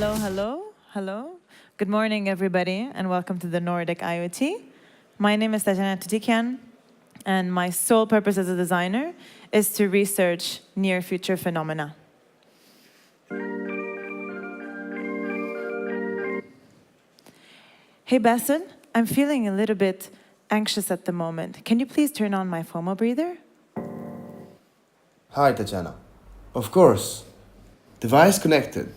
Hello. Good morning, everybody, and welcome to the Nordic IoT. My name is Tatiana, and my sole purpose as a designer is to research near-future phenomena. Hey, Basil, I'm feeling a little bit anxious at the moment. Can you please turn on my FOMO breather? Hi, Tatiana. Of course. Device connected.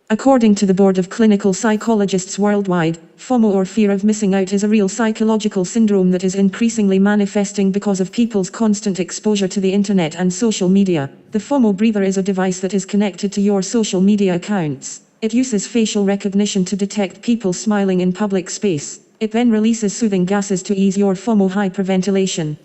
According to the Board of Clinical Psychologists worldwide, FOMO or fear of missing out is a real psychological syndrome that is increasingly manifesting because of people's constant exposure to the internet and social media. The FOMO breather is a device that is connected to your social media accounts. It uses facial recognition to detect people smiling in public space. It then releases soothing gases to ease your FOMO hyperventilation.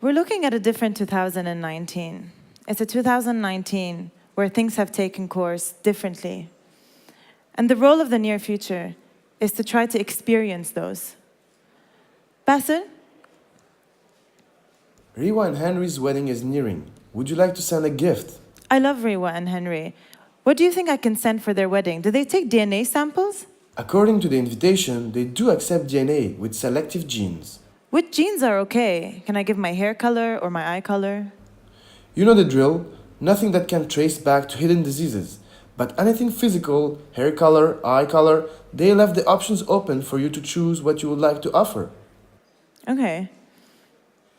We're looking at a different 2019. It's a 2019 where things have taken course differently. And the role of the near future is to try to experience those. Basil? Riwa and Henry's wedding is nearing. Would you like to send a gift? I love Riwa and Henry. What do you think I can send for their wedding? Do they take DNA samples? According to the invitation, they do accept DNA with selective genes. Which genes are okay? Can I give my hair color or my eye color? You know the drill. Nothing that can trace back to hidden diseases. But anything physical, hair color, eye color, they left the options open for you to choose what you would like to offer. Okay.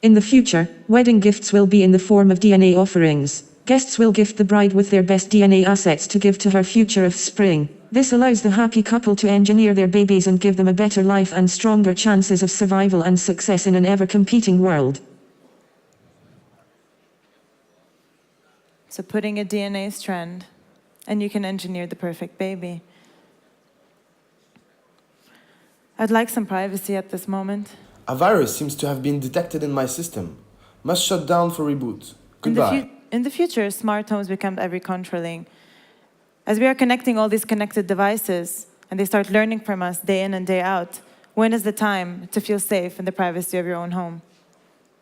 In the future, wedding gifts will be in the form of DNA offerings. Guests will gift the bride with their best DNA assets to give to her future offspring. This allows the happy couple to engineer their babies and give them a better life and stronger chances of survival and success in an ever-competing world. So putting a DNA strand, and you can engineer the perfect baby. I'd like some privacy at this moment. A virus seems to have been detected in my system. Must shut down for reboot. Goodbye. In the future, smart homes become every controlling. As we are connecting all these connected devices, and they start learning from us day in and day out, when is the time to feel safe in the privacy of your own home?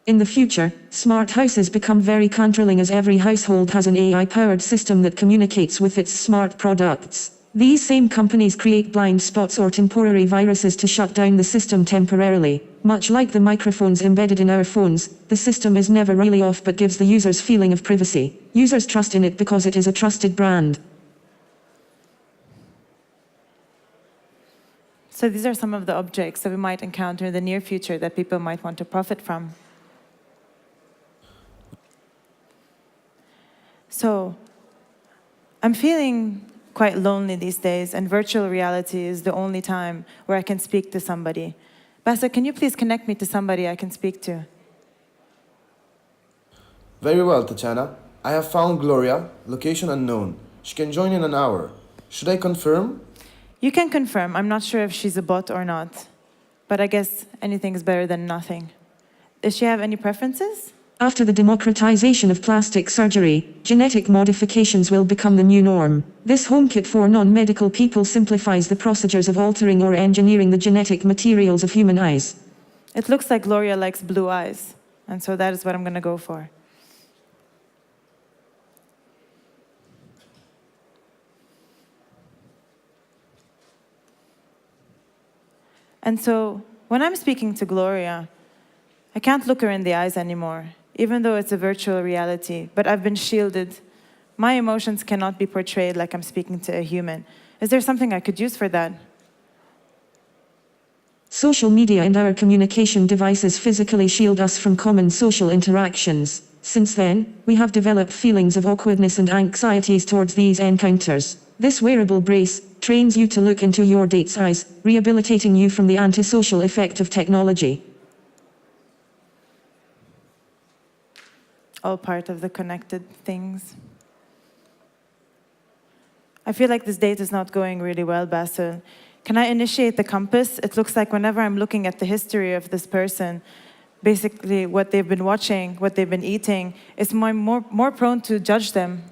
In the future, smart houses become very controlling as every household has an AI-powered system that communicates with its smart products. These same companies create blind spots or temporary viruses to shut down the system temporarily. Much like the microphones embedded in our phones, the system is never really off but gives the users feeling of privacy. Users trust in it because it is a trusted brand. So these are some of the objects that we might encounter in the near future that people might want to profit from. So I'm feeling quite lonely these days, and virtual reality is the only time where I can speak to somebody. Basa, can you please connect me to somebody I can speak to? Very well, Tatiana. I have found Gloria, location unknown. She can join in an hour. Should I confirm? You can confirm. I'm not sure if she's a bot or not, but I guess anything is better than nothing. Does she have any preferences? After the democratization of plastic surgery, genetic modifications will become the new norm. This home kit for non-medical people simplifies the procedures of altering or engineering the genetic materials of human eyes. It looks like Gloria likes blue eyes, and so that is what I'm going to go for. And so, when I'm speaking to Gloria, I can't look her in the eyes anymore, even though it's a virtual reality, but I've been shielded. My emotions cannot be portrayed like I'm speaking to a human. Is there something I could use for that? Social media and our communication devices physically shield us from common social interactions. Since then, we have developed feelings of awkwardness and anxieties towards these encounters. This wearable brace trains you to look into your date's eyes, rehabilitating you from the antisocial effect of technology. All part of the connected things. I feel like this date is not going really well, Basil. Can I initiate the compass? It looks like whenever I'm looking at the history of this person, basically what they've been watching, what they've been eating, it's more prone to judge them.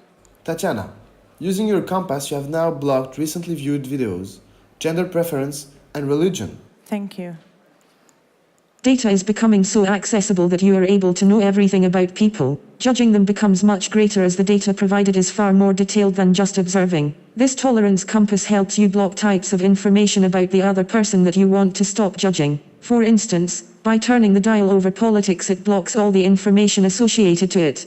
Tatiana, using your compass, you have now blocked recently viewed videos, gender preference, and religion. Thank you. Data is becoming so accessible that you are able to know everything about people. Judging them becomes much greater as the data provided is far more detailed than just observing. This tolerance compass helps you block types of information about the other person that you want to stop judging. For instance, by turning the dial over politics, it blocks all the information associated to it.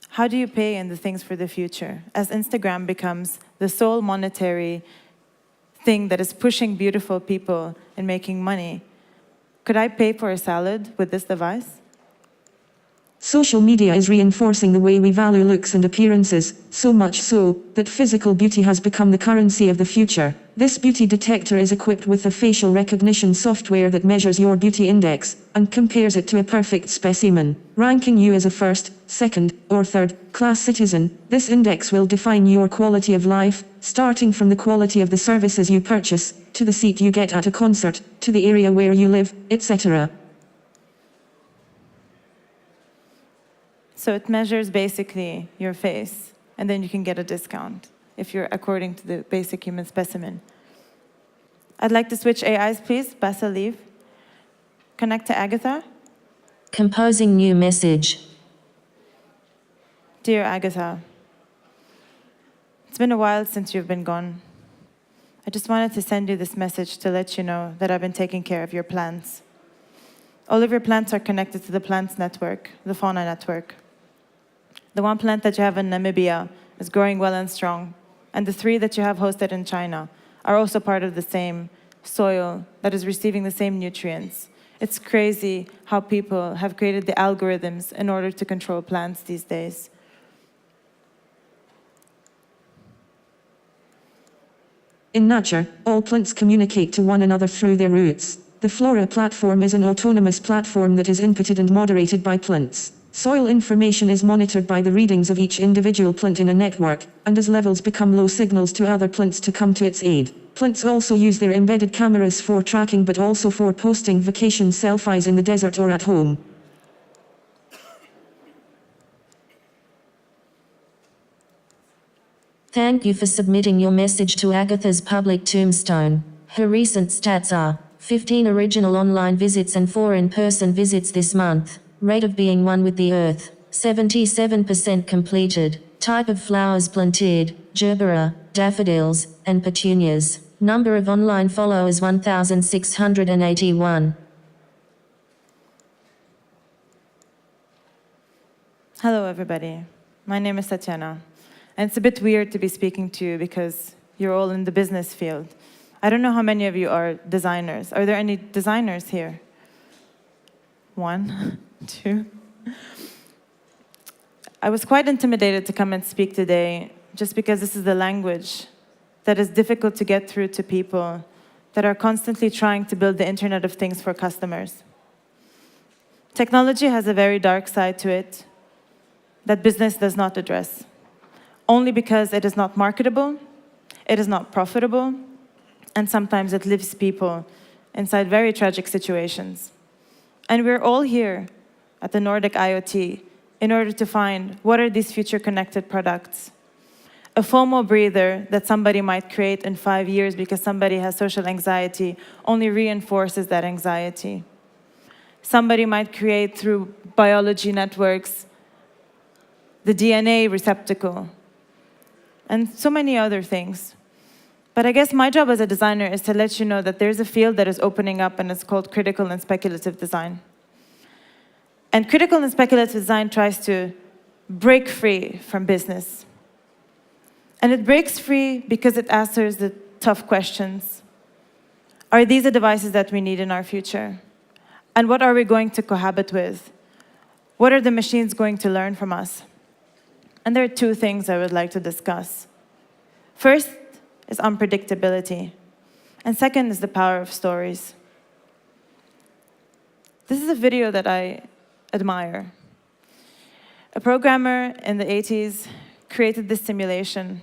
How do you pay in the things for the future? As Instagram becomes the sole monetary thing that is pushing beautiful people and making money, could I pay for a salad with this device? Social media is reinforcing the way we value looks and appearances, so much so that physical beauty has become the currency of the future. This beauty detector is equipped with a facial recognition software that measures your beauty index and compares it to a perfect specimen, ranking you as a first, second, or third class citizen. This index will define your quality of life, starting from the quality of the services you purchase, to the seat you get at a concert, to the area where you live, etc. So it measures basically your face, and then you can get a discount if you're according to the basic human specimen. I'd like to switch AIs, please. Basil, leave. Connect to Agatha. Composing new message. Dear Agatha, it's been a while since you've been gone. I just wanted to send you this message to let you know that I've been taking care of your plants. All of your plants are connected to the plants network, the fauna network. The one plant that you have in Namibia is growing well and strong, and the 3 that you have hosted in China are also part of the same soil that is receiving the same nutrients. It's crazy how people have created the algorithms in order to control plants these days. In nature, all plants communicate to one another through their roots. The Flora platform is an autonomous platform that is inputted and moderated by plants. Soil information is monitored by the readings of each individual plant in a network, and as levels become low, signals to other plants to come to its aid. Plants also use their embedded cameras for tracking, but also for posting vacation selfies in the desert or at home. Thank you for submitting your message to Agatha's public tombstone. Her recent stats are 15 original online visits and 4 in-person visits this month. Rate of being one with the earth, 77% completed. Type of flowers planted, gerbera, daffodils, and petunias. Number of online followers 1,681. Hello, everybody. My name is Tatiana. And it's a bit weird to be speaking to you because you're all in the business field. I don't know how many of you are designers. Are there any designers here? 1, 2. I was quite intimidated to come and speak today just because this is the language that is difficult to get through to people that are constantly trying to build the Internet of Things for customers. Technology has a very dark side to it that business does not address, only because it is not marketable, it is not profitable, and sometimes it leaves people inside very tragic situations. And we're all here at the Nordic IoT in order to find what are these future connected products. A FOMO breather that somebody might create in 5 years because somebody has social anxiety only reinforces that anxiety. Somebody might create through biology networks the DNA receptacle and so many other things. But I guess my job as a designer is to let you know that there's a field that is opening up, and it's called critical and speculative design. And critical and speculative design tries to break free from business. And it breaks free because it answers the tough questions. Are these the devices that we need in our future? And what are we going to cohabit with? What are the machines going to learn from us? And there are 2 things I would like to discuss. First is unpredictability. And second is the power of stories. This is a video that I admire. A programmer in the 80s created this simulation.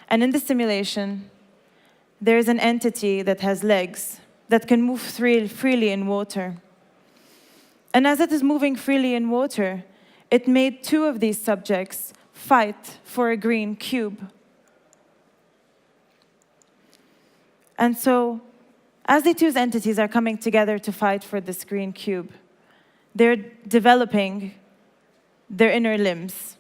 And in this simulation, there is an entity that has legs that can move freely in water. And as it is moving freely in water, it made 2 of these subjects fight for a green cube. And so, As the two entities are coming together to fight for this green cube, they're developing their inner limbs.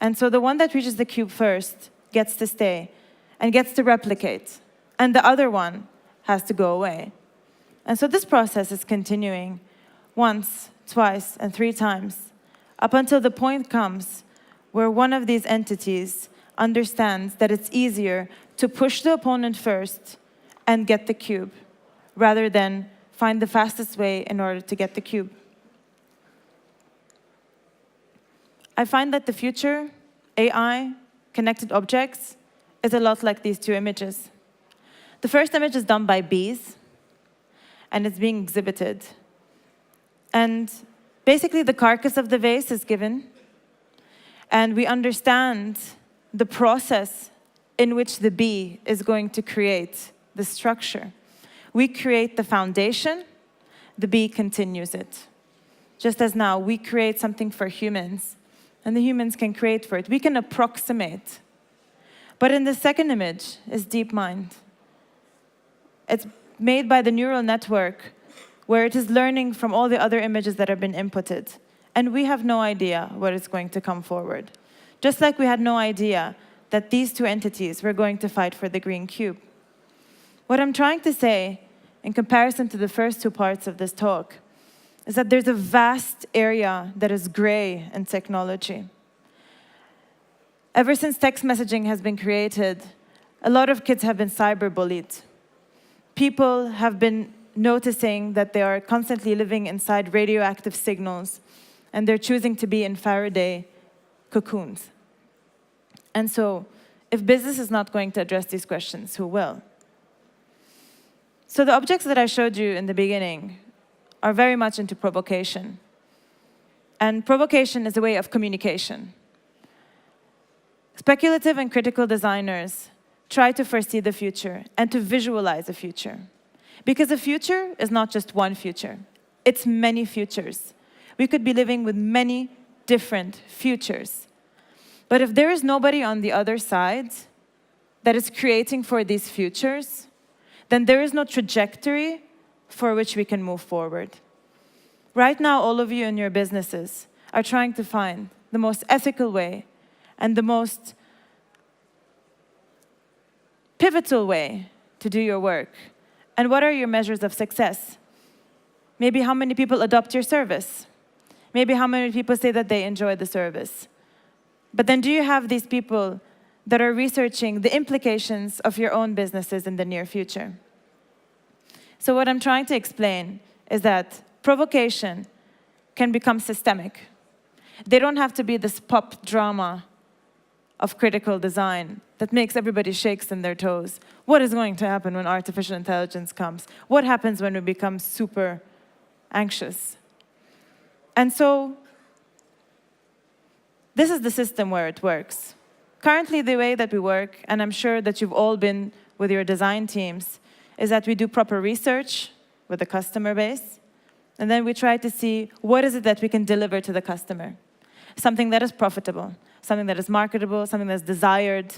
And so the one that reaches the cube first gets to stay and gets to replicate, and the other one has to go away. And so this process is continuing once, twice, and 3 times, up until the point comes where one of these entities understands that it's easier to push the opponent first and get the cube, rather than find the fastest way in order to get the cube. I find that the future, AI, connected objects, is a lot like these 2 images. The first image is done by bees, and it's being exhibited. And basically, the carcass of the vase is given, and we understand the process in which the bee is going to create the structure. We create the foundation, the bee continues it. Just as now, we create something for humans, and the humans can create for it. We can approximate. But in the second image is DeepMind. It's made by the neural network, where it is learning from all the other images that have been inputted. And we have no idea what is going to come forward. Just like we had no idea that these 2 entities were going to fight for the green cube. What I'm trying to say, in comparison to the first 2 parts of this talk, is that there's a vast area that is gray in technology. Ever since text messaging has been created, a lot of kids have been cyberbullied. People have been noticing that they are constantly living inside radioactive signals, and they're choosing to be in Faraday cocoons. And so, if business is not going to address these questions, who will? So the objects that I showed you in the beginning are very much into provocation. And provocation is a way of communication. Speculative and critical designers try to foresee the future and to visualize the future. Because the future is not just one future, it's many futures. We could be living with many different futures. But if there is nobody on the other side that is creating for these futures, then there is no trajectory for which we can move forward. Right now, all of you in your businesses are trying to find the most ethical way and the most pivotal way to do your work. And what are your measures of success? Maybe how many people adopt your service? Maybe how many people say that they enjoy the service? But then do you have these people that are researching the implications of your own businesses in the near future? So what I'm trying to explain is that provocation can become systemic. They don't have to be this pop drama of critical design that makes everybody shakes in their toes. What is going to happen when artificial intelligence comes? What happens when we become super anxious? And so, this is the system where it works. Currently, the way that we work, and I'm sure that you've all been with your design teams, is that we do proper research with the customer base, and then we try to see what is it that we can deliver to the customer. Something that is profitable, something that is marketable, something that's desired.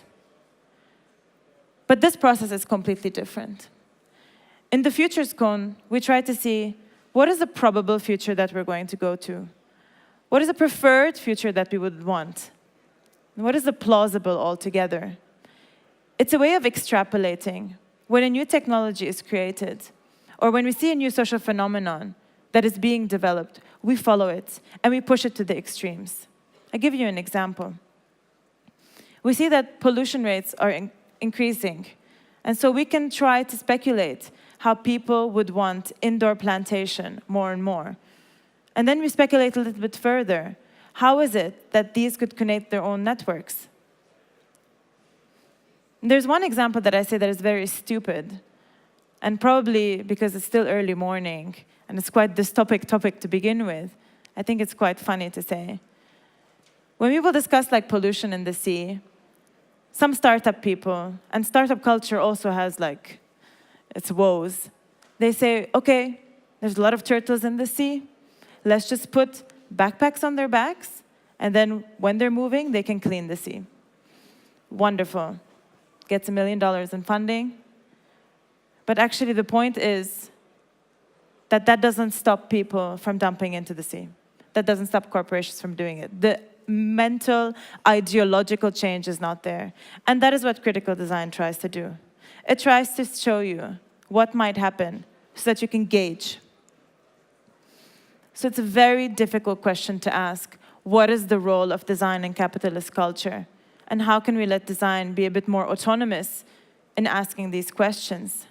But this process is completely different. In the Futures Cone, we try to see what is the probable future that we're going to go to? What is the preferred future that we would want? And what is the plausible altogether? It's a way of extrapolating. When a new technology is created, or when we see a new social phenomenon that is being developed, we follow it, and we push it to the extremes. I'll give you an example. We see that pollution rates are increasing, and so we can try to speculate how people would want indoor plantation more and more. And then we speculate a little bit further. How is it that these could connect their own networks? There's one example that I say that is very stupid, and probably because it's still early morning, and it's quite dystopic topic to begin with, I think it's quite funny to say. When people discuss like pollution in the sea, some startup people, and startup culture also has like its woes, they say, okay, there's a lot of turtles in the sea, let's just put backpacks on their backs, and then when they're moving, they can clean the sea. Wonderful. Gets $1 million in funding. But actually, the point is that that doesn't stop people from dumping into the sea. That doesn't stop corporations from doing it. The mental, ideological change is not there. And that is what critical design tries to do. It tries to show you what might happen so that you can gauge. So it's a very difficult question to ask. What is the role of design in capitalist culture? And how can we let design be a bit more autonomous in asking these questions?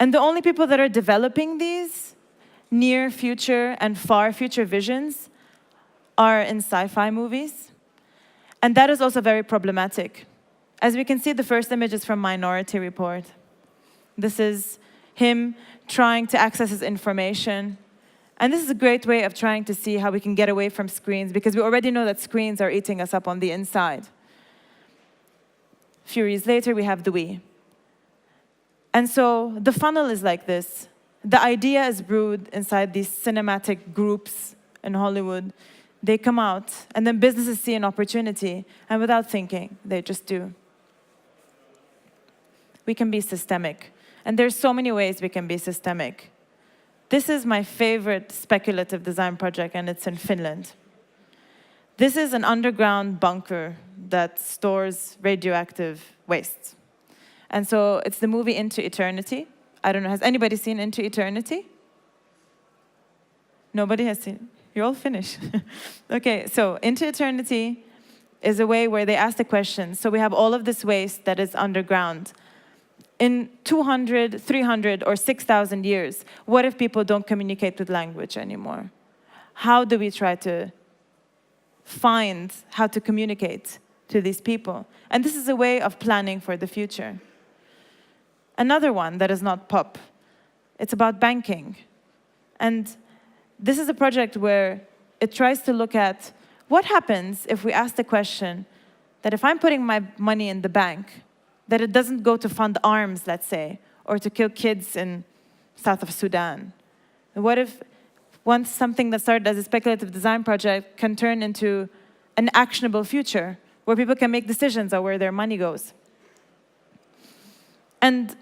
And the only people that are developing these near future and far future visions are in sci-fi movies. And that is also very problematic. As we can see, the first image is from Minority Report. This is him trying to access his information. And this is a great way of trying to see how we can get away from screens, because we already know that screens are eating us up on the inside. A few years later, we have the we. And so the funnel is like this. The idea is brewed inside these cinematic groups in Hollywood. They come out, and then businesses see an opportunity, and without thinking, they just do. We can be systemic. And there's so many ways we can be systemic. This is my favorite speculative design project, and it's in Finland. This is an underground bunker that stores radioactive waste. And so it's the movie Into Eternity. I don't know, has anybody seen Into Eternity? Nobody has seen. You're all finished. Okay, so Into Eternity is a way where they ask the question. So we have all of this waste that is underground. In 200, 300, or 6,000 years, what if people don't communicate with language anymore? How do we try to find how to communicate to these people? And this is a way of planning for the future. Another one that is not pop, it's about banking. And this is a project where it tries to look at what happens if we ask the question that if I'm putting my money in the bank, that it doesn't go to fund arms, let's say, or to kill kids in south of Sudan. What if once something that started as a speculative design project can turn into an actionable future where people can make decisions on where their money goes? And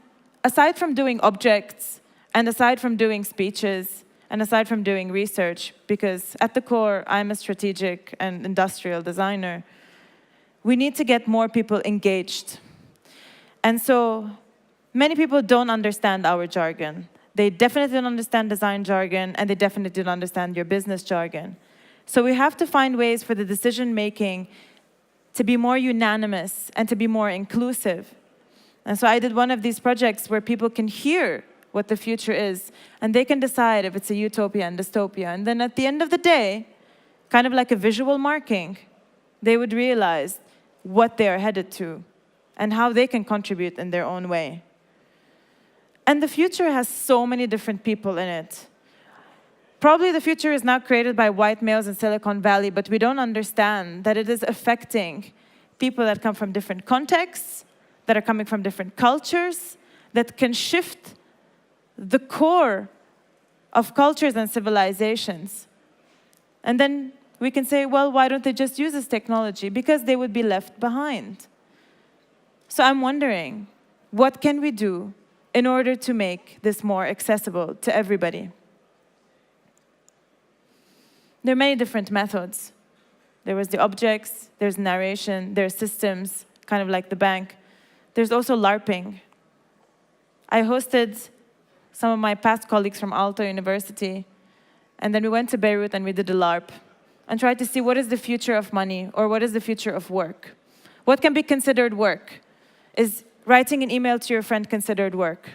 aside from doing objects, and aside from doing speeches, and aside from doing research, because at the core, I'm a strategic and industrial designer, we need to get more people engaged. And so many people don't understand our jargon. They definitely don't understand design jargon, and they definitely don't understand your business jargon. So we have to find ways for the decision-making to be more unanimous and to be more inclusive. And so I did one of these projects where people can hear what the future is, and they can decide if it's a utopia and dystopia. And then at the end of the day, kind of like a visual marking, they would realize what they are headed to and how they can contribute in their own way. And the future has so many different people in it. Probably the future is now created by white males in Silicon Valley, but we don't understand that it is affecting people that come from different contexts, that are coming from different cultures, that can shift the core of cultures and civilizations. And then we can say, well, why don't they just use this technology? Because they would be left behind. So I'm wondering, what can we do in order to make this more accessible to everybody? There are many different methods. There was the objects, there's narration, there's systems, kind of like the bank. There's also LARPing. I hosted some of my past colleagues from Aalto University, and then we went to Beirut and we did a LARP and tried to see what is the future of money or what is the future of work. What can be considered work? Is writing an email to your friend considered work?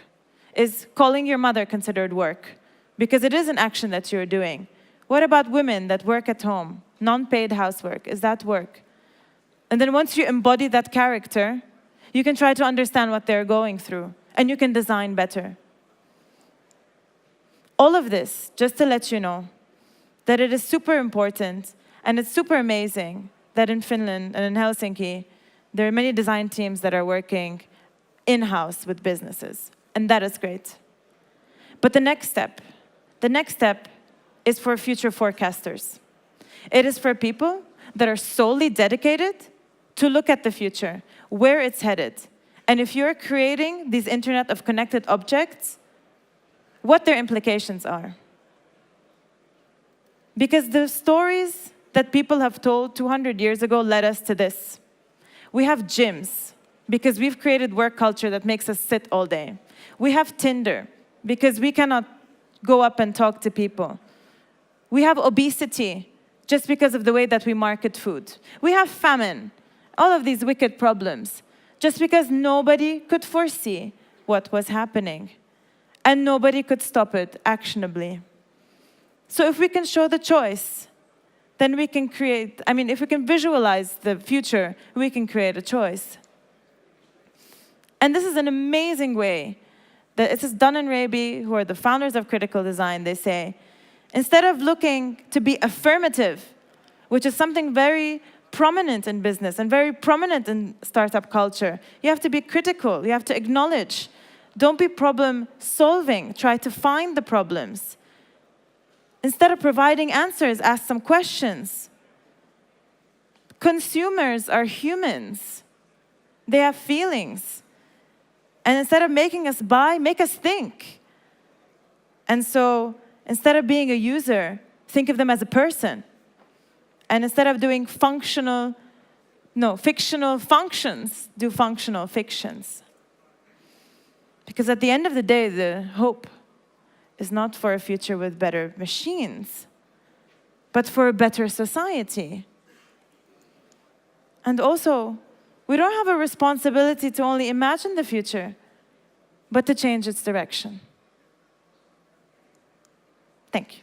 Is calling your mother considered work? Because it is an action that you're doing. What about women that work at home? Non-paid housework, is that work? And then once you embody that character, you can try to understand what they're going through, and you can design better. All of this, just to let you know, that it is super important, and it's super amazing that in Finland and in Helsinki, there are many design teams that are working in-house with businesses, and that is great. But the next step is for future forecasters. It is for people that are solely dedicated to look at the future, where it's headed, and if you're creating these Internet of Connected Objects, what their implications are. Because the stories that people have told 200 years ago led us to this. We have gyms, because we've created work culture that makes us sit all day. We have Tinder, because we cannot go up and talk to people. We have obesity, just because of the way that we market food. We have famine, all of these wicked problems, just because nobody could foresee what was happening. And nobody could stop it actionably. So if we can show the choice, then we can create, if we can visualize the future, we can create a choice. And this is an amazing way that this is Dunn and Raby, who are the founders of critical design. They say, instead of looking to be affirmative, which is something very prominent in business and very prominent in startup culture, you have to be critical, you have to acknowledge. Don't be problem solving, try to find the problems. Instead of providing answers, ask some questions. Consumers are humans. They have feelings. And instead of making us buy, make us think. And so, instead of being a user, think of them as a person. And instead of doing fictional functions, do functional fictions. Because at the end of the day, the hope is not for a future with better machines, but for a better society. And also, we don't have a responsibility to only imagine the future, but to change its direction. Thank you.